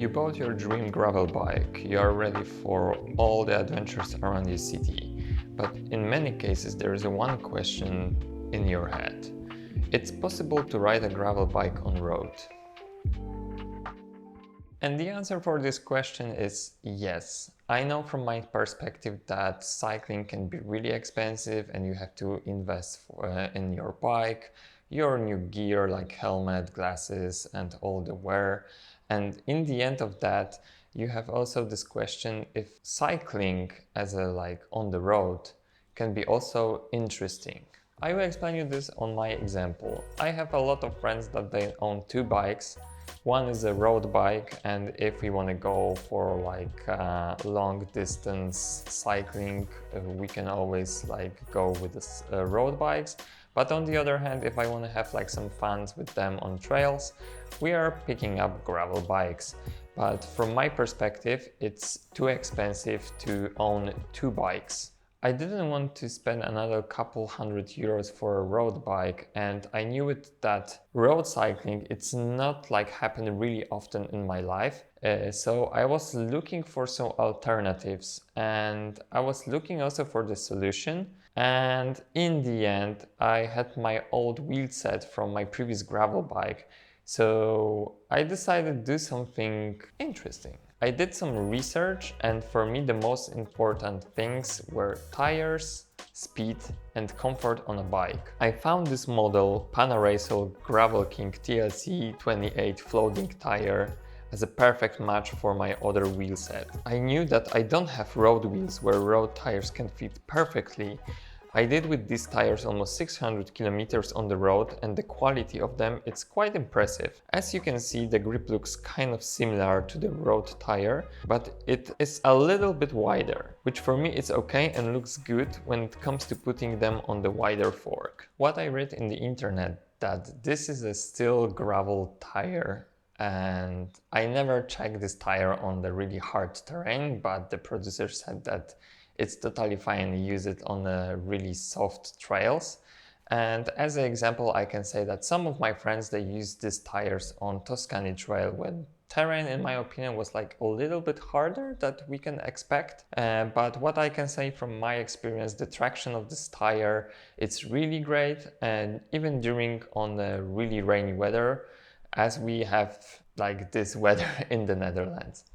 You bought your dream gravel bike, you are ready for all the adventures around your city. But in many cases there is one question in your head. It's possible to ride a gravel bike on road? And the answer for this question is yes. I know from my perspective that cycling can be really expensive and you have to invest in your bike, your new gear like helmet, glasses and all the wear. And in the end of that, you have also this question if cycling as a on the road can be also interesting. I will explain you this on my example. I have a lot of friends that they own two bikes. One is a road bike, and if we want to go for long distance cycling, we can always go with this road bikes. But on the other hand, if I want to have some fun with them on trails, we are picking up gravel bikes. But from my perspective, it's too expensive to own two bikes. I didn't want to spend another couple €100 for a road bike, and I knew that road cycling, it's not happening really often in my life. So I was looking for some alternatives, and I was looking also for the solution. And in the end, I had my old wheel set from my previous gravel bike. So I decided to do something interesting. I did some research, and for me the most important things were tires, speed and comfort on a bike. I found this model Panaracer Gravel King TLC 28 floating tire as a perfect match for my other wheel set. I knew that I don't have road wheels where road tires can fit perfectly. I did with these tires almost 600 kilometers on the road, and the quality of them is quite impressive. As you can see, the grip looks kind of similar to the road tire, but it is a little bit wider, which for me is okay and looks good when it comes to putting them on the wider fork. What I read in the internet that this is a still gravel tire, and I never checked this tire on the really hard terrain, but the producer said that it's totally fine to use it on really soft trails. And as an example, I can say that some of my friends, they use these tires on Tuscany trail when terrain, in my opinion, was a little bit harder than we can expect. But what I can say from my experience, the traction of this tire, it's really great. And even during on the really rainy weather, as we have this weather in the Netherlands.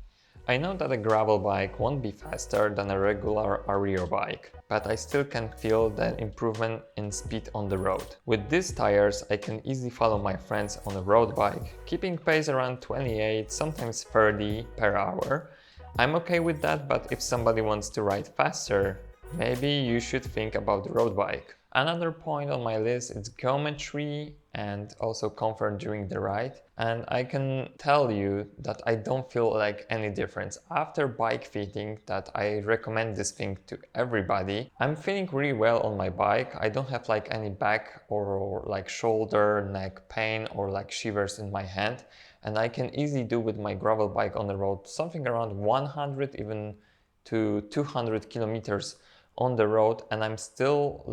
I know that a gravel bike won't be faster than a regular area bike, but I still can feel the improvement in speed on the road. With these tires, I can easily follow my friends on a road bike, keeping pace around 28, sometimes 30 per hour. I'm okay with that, but if somebody wants to ride faster, maybe you should think about the road bike. Another point on my list is geometry and also comfort during the ride. And I can tell you that I don't feel any difference. After bike fitting, that I recommend this thing to everybody. I'm feeling really well on my bike. I don't have any back or shoulder, neck pain or shivers in my hand. And I can easily do with my gravel bike on the road something around 100 even to 200 kilometers on the road, and I'm still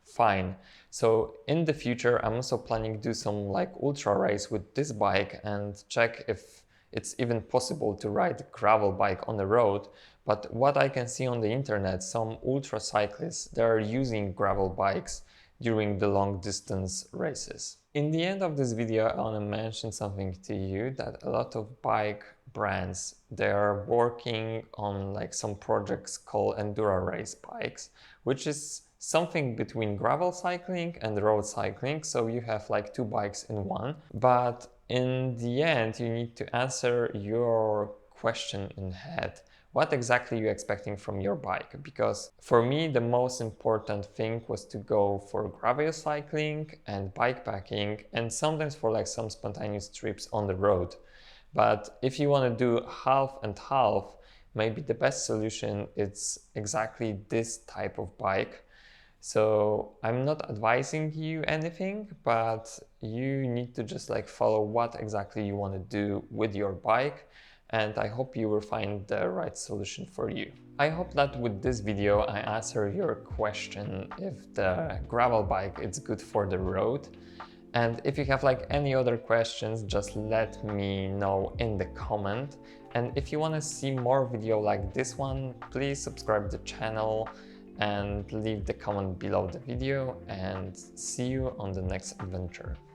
fine. So in the future, I'm also planning to do some ultra race with this bike and check if it's even possible to ride gravel bike on the road. But what I can see on the internet, some ultra cyclists, they're using gravel bikes during the long distance races. In the end of this video, I want to mention something to you, that a lot of bike brands, they are working on some projects called enduro race bikes, which is something between gravel cycling and road cycling. So you have two bikes in one, but in the end you need to answer your question in head. What exactly are you expecting from your bike? Because for me, the most important thing was to go for gravel cycling and bikepacking, and sometimes for some spontaneous trips on the road. But if you want to do half and half, maybe the best solution is exactly this type of bike. So I'm not advising you anything, but you need to just follow what exactly you want to do with your bike, and I hope you will find the right solution for you. I hope that with this video I answer your question if the gravel bike is good for the road. And if you have like any other questions, just let me know in the comment. And if you want to see more video like this one, please subscribe the channel and leave the comment below the video, and see you on the next adventure.